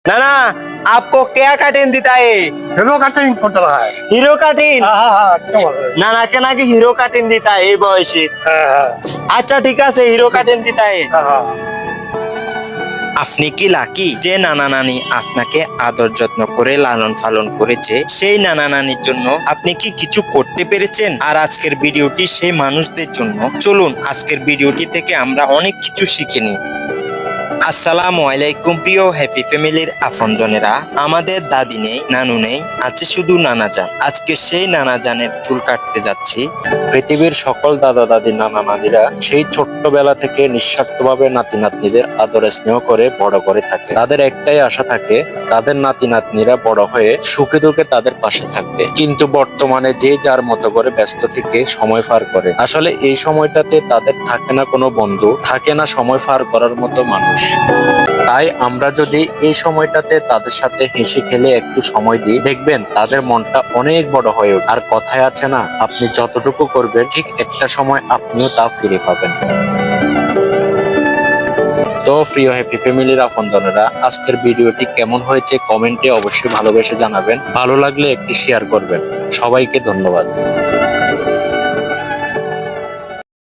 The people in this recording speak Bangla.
नाना आपको क्या कटिंग देता है? हीरो कटिंग होता है। Hero cutting. अच्छा बोल रहे নানাকে নাকি হিরো কাটিং দিতা এই বয়সে। আচ্ছা ঠিক আছে হিরো কাটিং দিতা है। আপনি কি লাকি যে নানা নানি আপনাকে আদর যত্ন করে লালন পালন করেছে, সেই নানা নানির জন্য আপনি কি কিছু করতে পেরেছেন? আর আজকের ভিডিওটি সেই মানুষদের জন্য। চলুন আজকের ভিডিওটি থেকে আমরা অনেক কিছু শিখে নিই। আসসালামু আলাইকুম প্রিয় হ্যাপি ফ্যামিলির আপনজনেরা, আমাদের দাদি নেই, নানু নেই, আছে শুধু নানাজান। আজকে সেই নানাজানের চুল কাটতে যাচ্ছি। পৃথিবীর সকল দাদা দাদি নানা নানিরা সেই ছোট্টবেলা থেকে নিঃস্বার্থভাবে নাতি নাতনিদের আদর স্নেহ করে বড় করে থাকে। তাদের একটাই আশা থাকে তাদের নাতি নাতনিরা বড় হয়ে সুখে দুঃখে তাদের পাশে থাকবে। কিন্তু বর্তমানে যে যার মতো করে ব্যস্ত থেকে সময় পার করে। আসলে এই সময়টাতে তাদের থাকে না কোনো বন্ধু, থাকে না সময় পার করার মতো মানুষ। তাই আমরা যদি এই সময়টাতে তাদের সাথে হেসে খেলে একটু সময় দিই, দেখবেন তাদের মনটা অনেক বড় হয়ে ওঠে। আর কথায় আছে না, আপনি যতটুকু করবেন ঠিক একটা সময় আপনিও তা ফিরে পাবেন। তো প্রিয় হ্যাপি ফ্যামিলির আপনজনেরা, আজকের ভিডিওটি কেমন হয়েছে কমেন্টে অবশ্যই ভালোবেসে জানাবেন। ভালো লাগলে একটি শেয়ার করবেন। সবাইকে ধন্যবাদ।